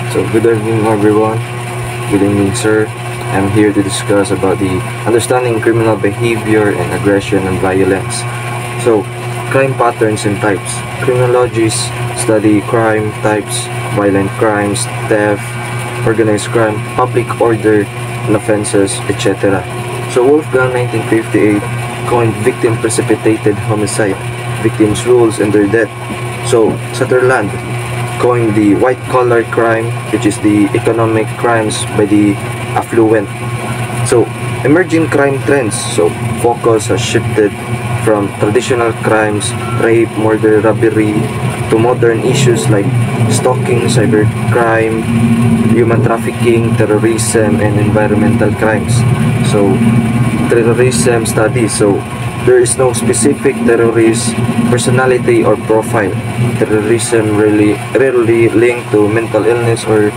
So good evening everyone. Good evening sir. I'm here to discuss about the understanding criminal behavior and aggression and violence. So crime patterns and types. Criminologists study crime types, violent crimes, theft, organized crime, public order and offenses, etc. So Wolfgang 1958 coined victim precipitated homicide, victims' rules and their death. So Sutherland coined the white-collar crime, which is the economic crimes by the affluent. So emerging crime trends. So focus has shifted from traditional crimes, rape, murder, robbery, to modern issues like stalking, cybercrime, human trafficking, terrorism, and environmental crimes. So terrorism studies. So there is no specific terrorist personality or profile. Terrorism rarely linked to mental illness or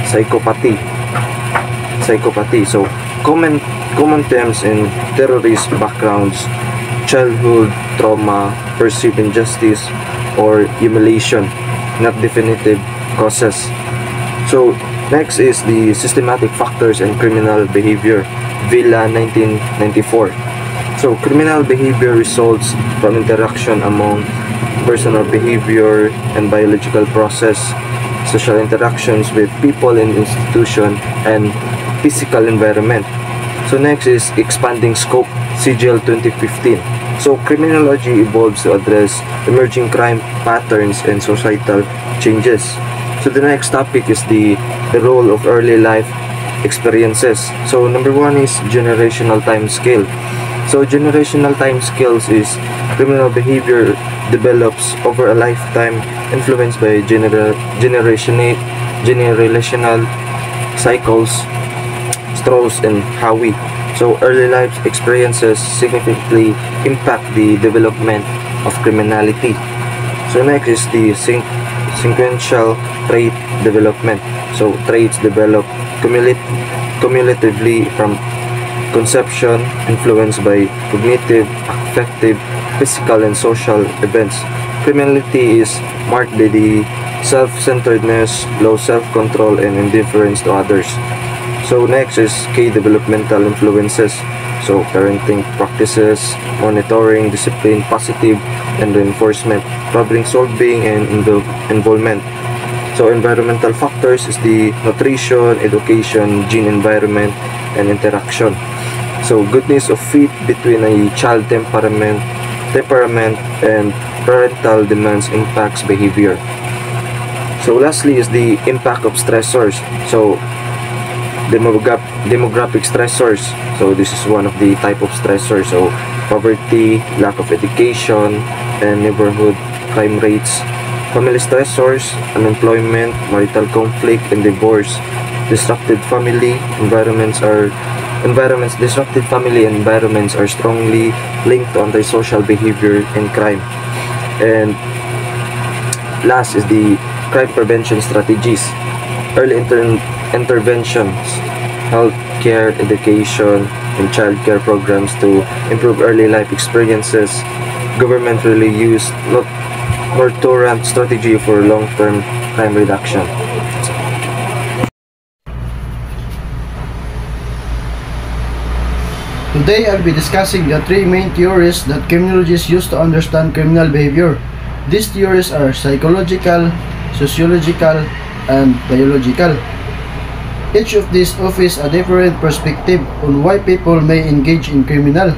psychopathy. So common terms in terrorist backgrounds: childhood trauma, perceived injustice, or humiliation, not definitive causes. So next is the systematic factors and criminal behavior, Villa 1994. So criminal behavior results from interaction among personal behavior and biological process, social interactions with people and institution, and physical environment. So next is expanding scope, CGL 2015. So criminology evolves to address emerging crime patterns and societal changes. So the next topic is the role of early life experiences. So number one is generational time scale. So generational time scales is criminal behavior develops over a lifetime, influenced by generational cycles, Strauss and Howie. So early life experiences significantly impact the development of criminality. So next is the sequential trait development. So traits develop cumulatively from conception, influenced by cognitive, affective, physical, and social events. Criminality is marked by the self-centeredness, low self-control, and indifference to others. So next is key developmental influences. So parenting practices, monitoring, discipline, positive, and reinforcement, problem solving, and involvement. So environmental factors is the nutrition, education, gene environment, and interaction. So goodness of fit between a child temperament and parental demands impacts behavior. So lastly is the impact of stressors. So demographic stressors. So this is one of the type of stressors. So poverty, lack of education, and neighborhood crime rates. Family stressors, unemployment, marital conflict, and divorce. Disrupted family environments are strongly linked to antisocial behavior and crime. And last is the crime prevention strategies. Early interventions, healthcare, education, and childcare programs to improve early life experiences. Government really used nurturant strategy for long-term crime reduction. Today I'll be discussing the three main theories that criminologists use to understand criminal behavior. These theories are psychological, sociological, and biological. Each of these offers a different perspective on why people may engage in criminal,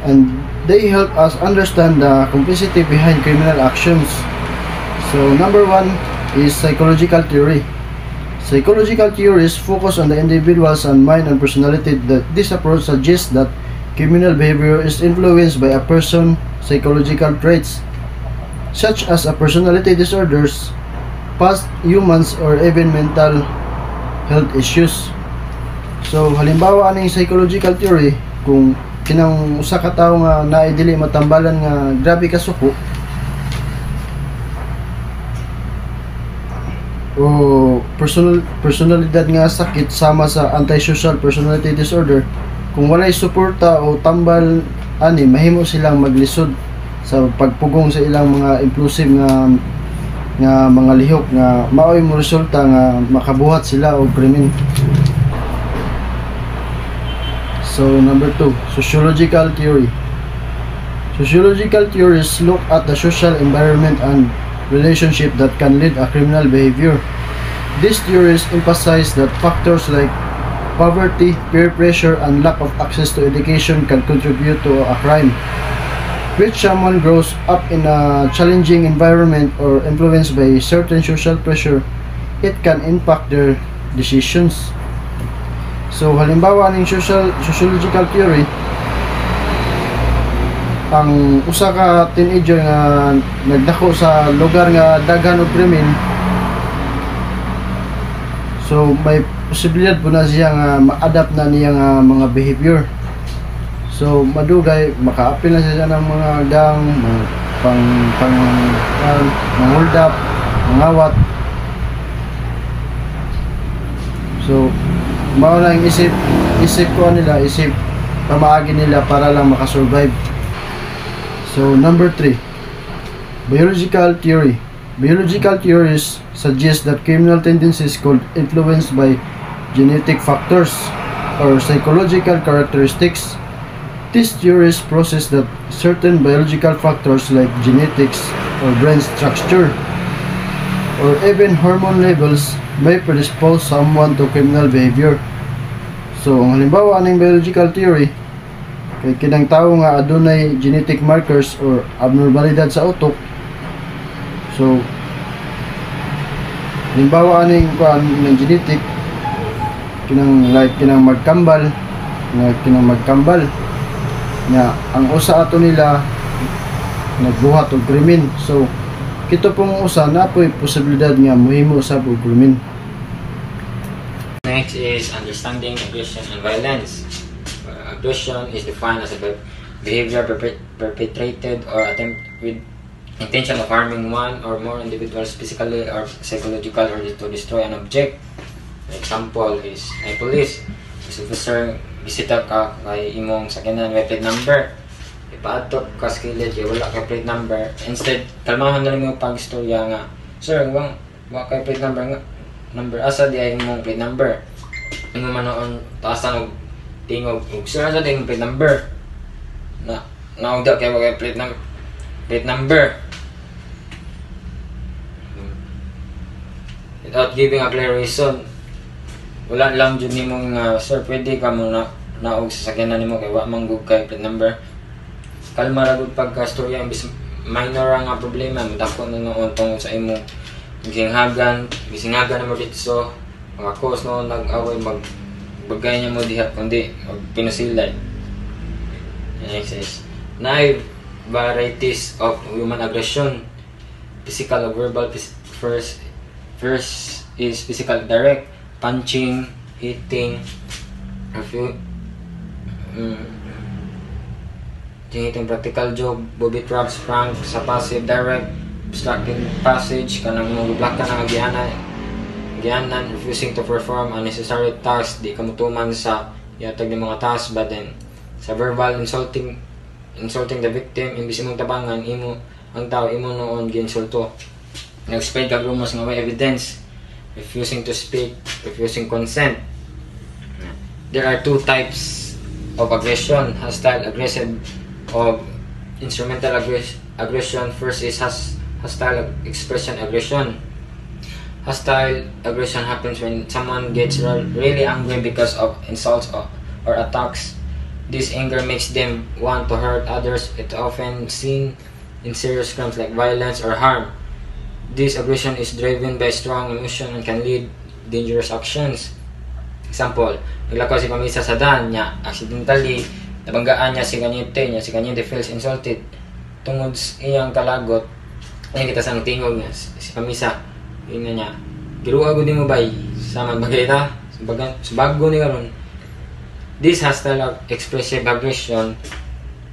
and they help us understand the complexity behind criminal actions. So number one is psychological theory. Psychological theories focus on the individual's and mind and personality. This approach suggests that criminal behavior is influenced by a person's psychological traits, such as a personality disorders, past humans, or even mental health issues. So halimbawa aning psychological theory, kung kinang usa ka tawo nga naidili matambalan nga grabe ka suko o personalidad nga sakit sama sa antisocial personality disorder, kung walay suporta o tambal ani mahimo silang maglisod sa pagpugong sa ilang mga impulsive nga nga mga lihok nga maoy mo resulta nga makabuhat sila og krimen. So number 2, sociological theory. Sociological theories look at the social environment and relationship that can lead a criminal behavior. These theories emphasize that factors like poverty, peer pressure, and lack of access to education can contribute to a crime. Which someone grows up in a challenging environment or influenced by certain social pressure, it can impact their decisions. So halimbawa ning sociological theory, ang usa ka teenager nga nagdako sa lugar nga daghan og krimen, so may posibilidad po na siya nga ma-adapt na niya nga mga behavior. So madugay maka-apil na siya ng mga gang, mga hold up, mangawat. So mao lang isip ko nila, isip pamaagi nila para lang makasurvive. So number 3, biological theory. Biological theories suggest that criminal tendencies could influenced by genetic factors or psychological characteristics. These theories process that certain biological factors like genetics or brain structure or even hormone levels may predispose someone to criminal behavior. So ang halimbawa ng biological theory kay kinang tawo nga adunay genetic markers or abnormalidad sa utok. So halimbawa aning kuan ng genetic kinang magkambal nga ang usa ato nila nagbuhat og krimen. So kito pong usa na po'y posibilidad nga mohimo sa og krimen. Next is understanding aggression and violence. Aggression is defined as a behavior perpetrated or attempt with intention of harming one or more individuals physically or psychological or to destroy an object. Example is ay police. Is officer bisita ka kay imong sakyanan may plate number. Ipaadtop ka sa kilid kay wala ka plate number. Instead, kalmahan na lang yung pag-istorya nga, sir, wala kay plate number asa di ay imong plate number. Ingon man noon taasan og tingog ug sir asa di imong plate number. Naugda kay wala kay plate number. Without giving a clear reason. Wala lang jud nimo nga sir pwede ka mo naog sa sakyanan nimo kay wa manggug kay plate number. Kalma ra gud pagka-storya imbis minor ra nga problema madako na noon tungod sa imo gisinghagan mo dito so mga cause noon nag-away magbagay niya mo diha kundi pinusilay. Next is nine varieties of human aggression. Physical or verbal. First is physical direct, punching, hitting, hitting practical joke, booby traps, prank, sa passive direct, obstructing passage, kanang mag-block ka ng agianan, refusing to perform unnecessary tasks, di kamutuman sa yatag ng mga tasks, but then sa verbal, insulting the victim, imbis imong tabangan, ang tao, imo noon ginsulto. Nag-spread ka rumors nga may evidence, refusing to speak, refusing consent. There are two types of aggression, hostile, aggressive, or instrumental aggression. First is hostile expression aggression. Hostile aggression happens when someone gets really angry because of insults or attacks. This anger makes them want to hurt others. It's often seen in serious crimes like violence or harm. This aggression is driven by strong emotion and can lead dangerous actions. Example, naglakaw si Pamisa sa daan niya, accidentally, nabanggaan niya si Kanyete feels insulted. Tungod iyang kalagot, ayun kita sa tingog niya, si Pamisa, yun niya, giruha ko din mo bay, sa magbagayta, sa bago ni karon. This hostile expressive aggression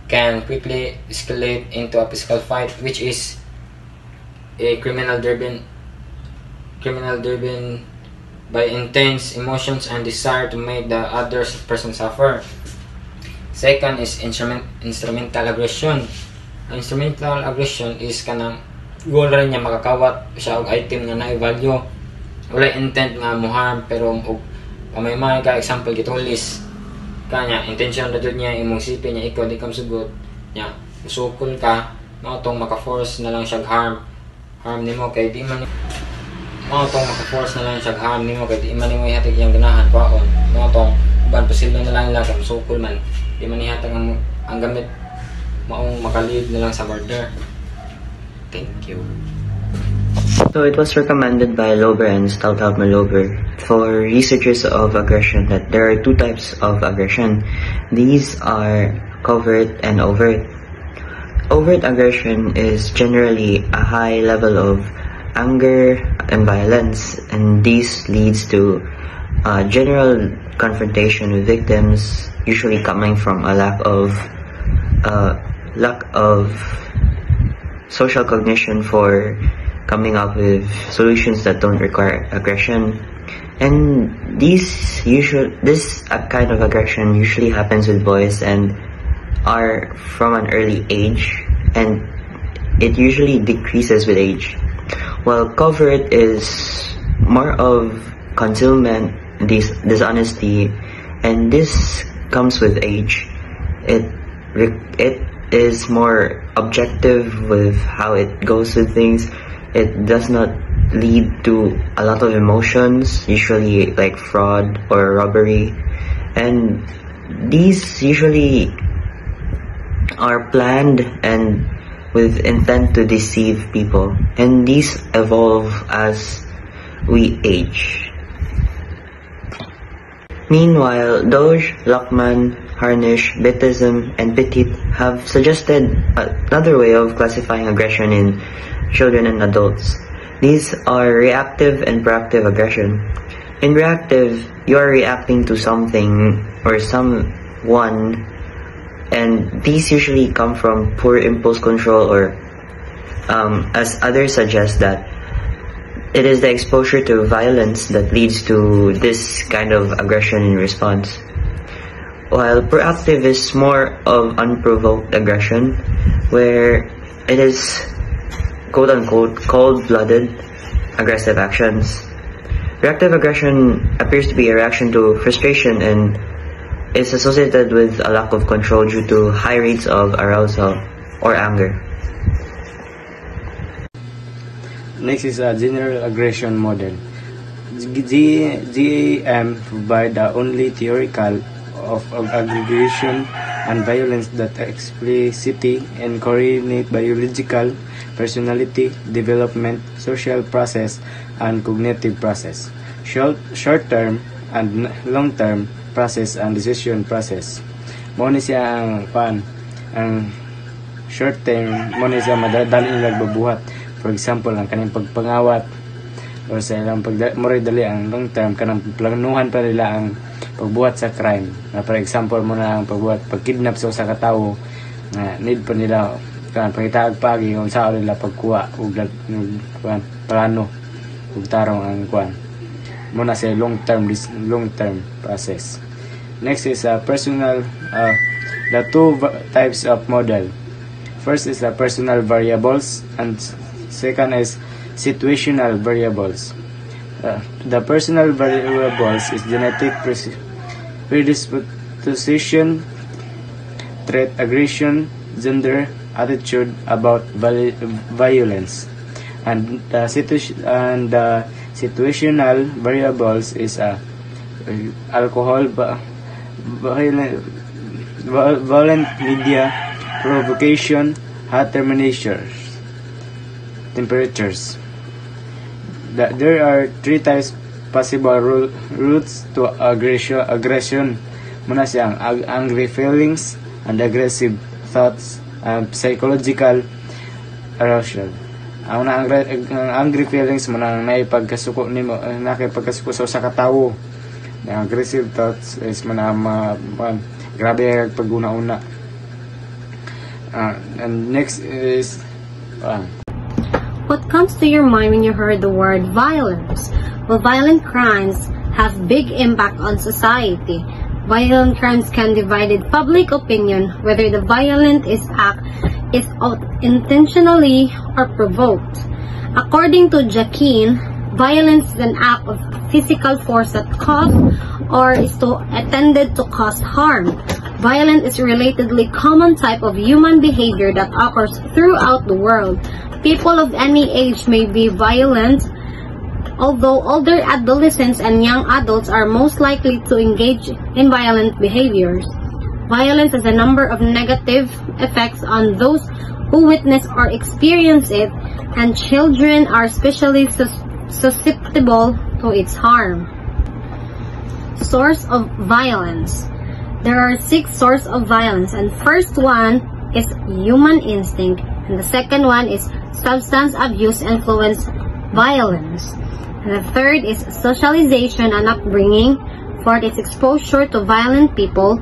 can quickly escalate into a physical fight, which is a criminal driven by intense emotions and desire to make the other person suffer. Second is instrumental aggression. Instrumental aggression is kanang goal rin niya makakawat siya og item nga naay value. Wala intent nga mo harm, pero may mga ka example gitong list kanya intention na jud niya imong sipin niya ikaw di ka sugot nya usukol ka mao tong maka-force na lang siya harm nimo kay di man mao tong maka-force na lang siya harm nimo kay di man nimo ihatag iyang ganahan kwaon mao tong ban posible na lang ila kay usukol man di man ihatag ang gamit maong makalid na lang sa murder. Thank you. So it was recommended by Lober and Staldhal-Lober for researchers of aggression that there are two types of aggression. These are covert and overt. Overt aggression is generally a high level of anger and violence, and this leads to general confrontation with victims, usually coming from a lack of social cognition for coming up with solutions that don't require aggression. And this kind of aggression usually happens with boys and are from an early age, and it usually decreases with age. While covert is more of concealment, dishonesty, and this comes with age. It is more objective with how it goes with things. It does not lead to a lot of emotions, usually like fraud or robbery, and these usually are planned and with intent to deceive people, and these evolve as we age. Meanwhile, Doge, Lockman, Harnish, Bittism, and Petit have suggested another way of classifying aggression in children and adults. These are reactive and proactive aggression. In reactive, you are reacting to something or someone, and these usually come from poor impulse control, or as others suggest, that it is the exposure to violence that leads to this kind of aggression in response. While proactive is more of unprovoked aggression, where it is quote-unquote cold-blooded aggressive actions. Reactive aggression appears to be a reaction to frustration and is associated with a lack of control due to high rates of arousal or anger. Next is a general aggression model. GAM provide the only theoretical of aggregation and violence that explicitly and coordinate biological, personality, development, social process, and cognitive process, short-term and long-term process and decision process. Muna siya ang short-term, muna siya madali nilang babuhat. For example, ang kanang pagpangawat or sa ilang dali ang long-term, kanang planuhan pa nila ang pagbuhat sa crime. For example, muna ang pagkidnap sa usa ka tawo, need pa nila pangitaag pagi kung saan nila pagkuha ug plano ug tarong ang muna sa long-term process. Next is personal, the two types of model. First is personal variables, and second is situational variables. The personal variables is genetic predisposition, trait, aggression, gender, attitude about violence, and the situational variables is alcohol, violent media, provocation, hot temperatures. There are three types possible routes to aggression. Muna siyang angry feelings and aggressive thoughts, psychological arousal. Ang angry feelings mo nang naipagkasuko nimo, nakipagkasuko sa usa ka tawo. Ang aggressive thoughts is grabe paguna-una. And next is what comes to your mind when you heard the word violence? Well, violent crimes have big impact on society. Violent crimes can divide public opinion whether the violent act is intentionally or provoked. According to Jacquin, violence is an act of physical force that causes or is intended to cause harm. Violence is a relatedly common type of human behavior that occurs throughout the world. People of any age may be violent, although older adolescents and young adults are most likely to engage in violent behaviors. Violence has a number of negative effects on those who witness or experience it, and children are especially susceptible to its harm. Source of violence. There are 6 sources of violence, and first one is human instinct, and the second one is substance abuse influence violence, and the third is socialization and upbringing. Fourth is exposure to violent people.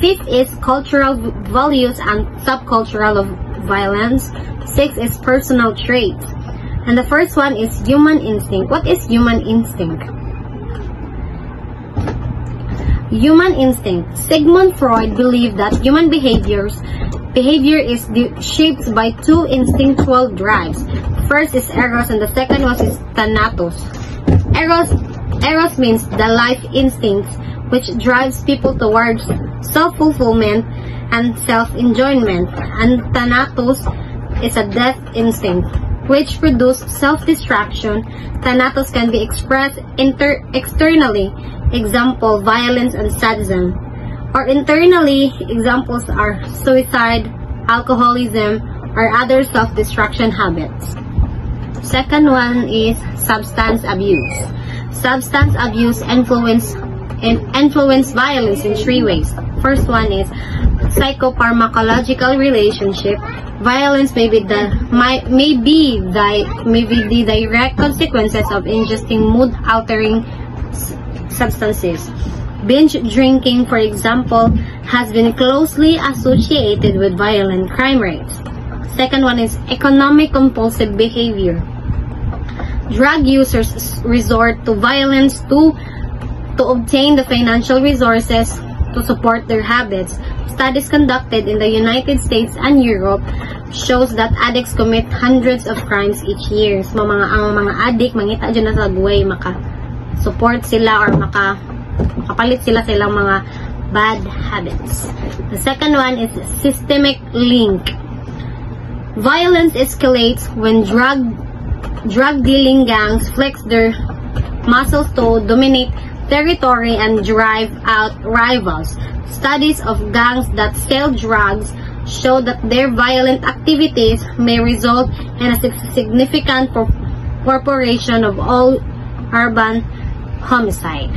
Fifth is cultural values and subcultural of violence. Sixth is personal traits. And the first one is human instinct. What is human instinct? Human instinct. Sigmund Freud believed that human behavior is shaped by 2 instinctual drives. First is eros and the second one is thanatos. Eros means the life instincts, which drives people towards self-fulfillment and self-enjoyment, and thanatos is a death instinct, which produces self-destruction. Thanatos can be expressed externally, example, violence and sadism, or internally, examples are suicide, alcoholism, or other self-destruction habits. Second one is substance abuse. Substance abuse influence violence in 3 ways. First one is psychopharmacological relationship. Violence may be the direct consequences of ingesting mood-altering substances. Binge drinking, for example, has been closely associated with violent crime rates. Second one is economic compulsive behavior. Drug users resort to violence to obtain the financial resources to support their habits. Studies conducted in the United States and Europe shows that addicts commit hundreds of crimes each year. So, ang mga addict, mangita dyan na sa buhay, maka-support sila or makapalit sila silang mga bad habits. The second one is systemic link. Violence escalates when drug-dealing gangs flex their muscles to dominate territory and drive out rivals. Studies of gangs that sell drugs show that their violent activities may result in a significant proportion of all urban homicide.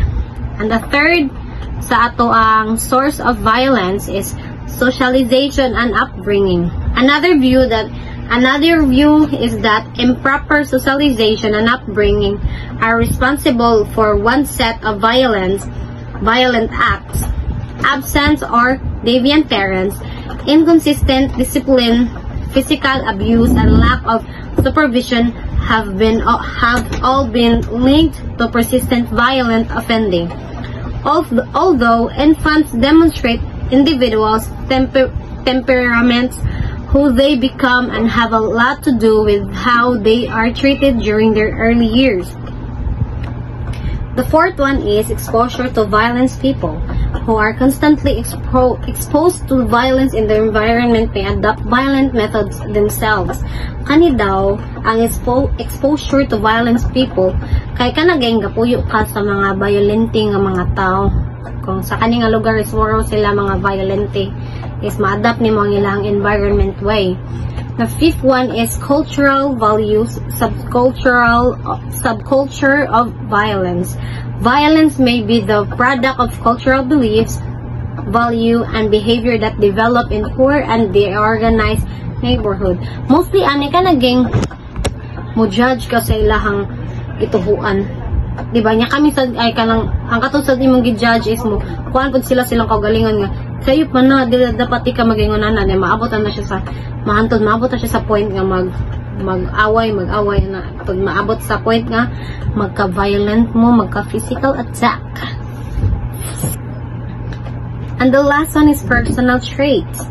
And the third sa ato ang source of violence is socialization and upbringing. Another view is that improper socialization and upbringing are responsible for one set of violent acts. Absence or deviant parents, inconsistent discipline, physical abuse, and lack of supervision have all been linked to persistent violent offending. Although infants demonstrate individuals' temperaments, who they become, and have a lot to do with how they are treated during their early years. The fourth one is exposure to violence. People who are constantly exposed to violence in their environment may adopt violent methods themselves. Kani daw, ang exposure to violence people, kay ka naging gapuyo ka sa mga violente nga mga tao. Kung sa kaning lugar is more sila mga violente, is ma-adapt ni mo ang ilang environment way. The fifth one is cultural values, subculture of violence. Violence may be the product of cultural beliefs, value, and behavior that develop in poor and deorganized neighborhood. Mostly, ani ka naging mo judge ka sa ilahang ituhuan. Diba? Nya kami ay kanang ang katulad nimong gi-judge is mo kuan pud silang kaugalingon nga sayop man na dapat ka magingonan na maabot na siya sa maabot na siya sa point nga mag-away na pag maabot sa point nga magka-violent mo, magka-physical attack. And the last one is personal traits.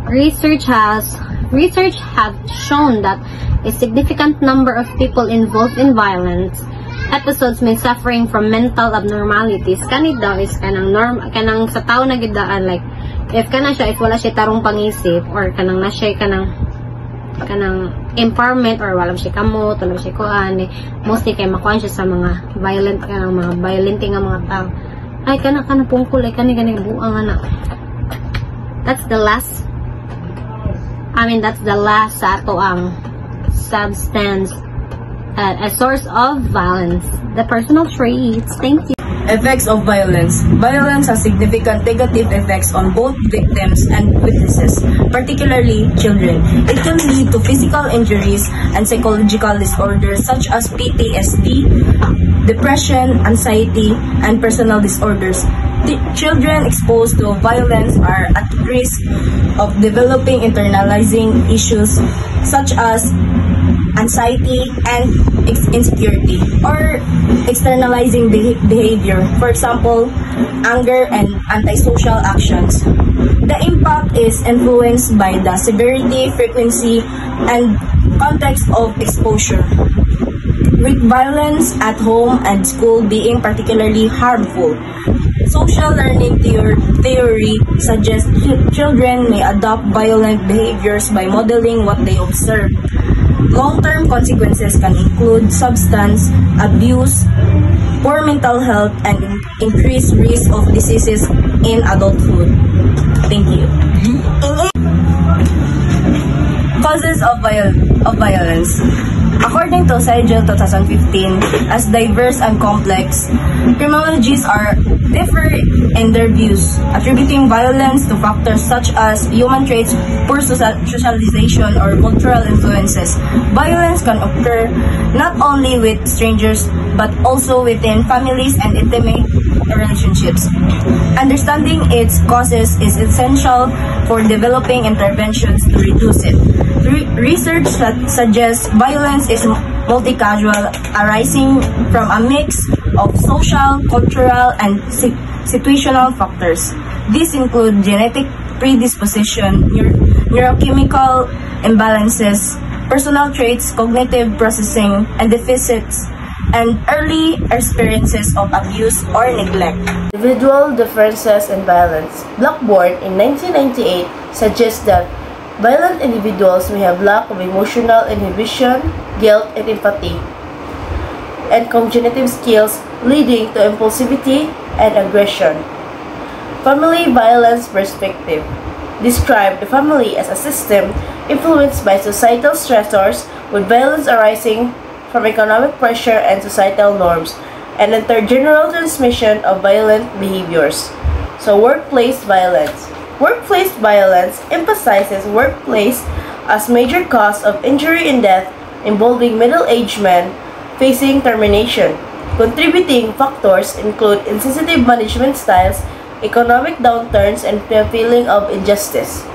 Research have shown that a significant number of people involved in violence episodes may suffering from mental abnormalities. Kanid daw is kanang sa tao na gidaan, like if wala siya tarong pangisip, or kanang na siya kanang impairment, or wala siya kamot, wala siya kuan, mostly kay makuan siya sa mga violent nga mga tao. Ay kanang pungkol, ay kani buang ana. That's the last sa ato ang substance, a source of violence, the personal traits. Thank you. Effects of violence. Violence has significant negative effects on both victims and witnesses, particularly children. It can lead to physical injuries and psychological disorders such as PTSD, depression, anxiety, and personal disorders. Children exposed to violence are at risk of developing internalizing issues such as anxiety and insecurity, or externalizing behavior, for example, anger and antisocial actions. The impact is influenced by the severity, frequency, and context of exposure, with violence at home and school being particularly harmful. Social learning theory suggests children may adopt violent behaviors by modeling what they observe. Long-term consequences can include substance abuse, poor mental health, and increased risk of diseases in adulthood. Thank you. Causes of violence. According to CIGIL 2015, as diverse and complex, criminologists differ in their views, attributing violence to factors such as human traits, poor socialization, or cultural influences. Violence can occur not only with strangers, but also within families and intimate relationships. Understanding its causes is essential for developing interventions to reduce it. Research suggests violence is multi-causal, arising from a mix of social, cultural, and situational factors. These include genetic predisposition, neurochemical imbalances, personal traits, cognitive processing, and deficits, and early experiences of abuse or neglect. Individual differences in violence. Blackburn in 1998 suggests that violent individuals may have lack of emotional inhibition, guilt, and empathy, and cognitive skills leading to impulsivity and aggression. Family violence perspective. Describe the family as a system influenced by societal stressors, with violence arising from economic pressure and societal norms, and intergeneral transmission of violent behaviors. So, workplace violence. Workplace violence emphasizes workplace as major cause of injury and death involving middle-aged men facing termination. Contributing factors include insensitive management styles, economic downturns, and the feeling of injustice.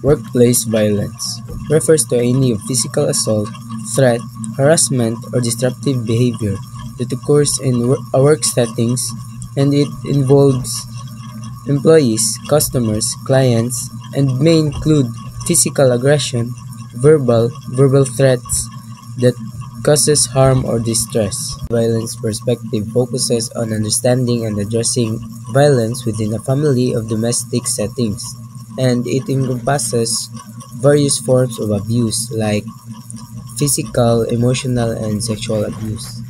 Workplace violence refers to any physical assault, threat, harassment, or disruptive behavior that occurs in work settings, and it involves employees, customers, clients, and may include physical aggression, verbal threats that causes harm or distress. Violence perspective focuses on understanding and addressing violence within a family of domestic settings, and it encompasses various forms of abuse like physical, emotional, and sexual abuse.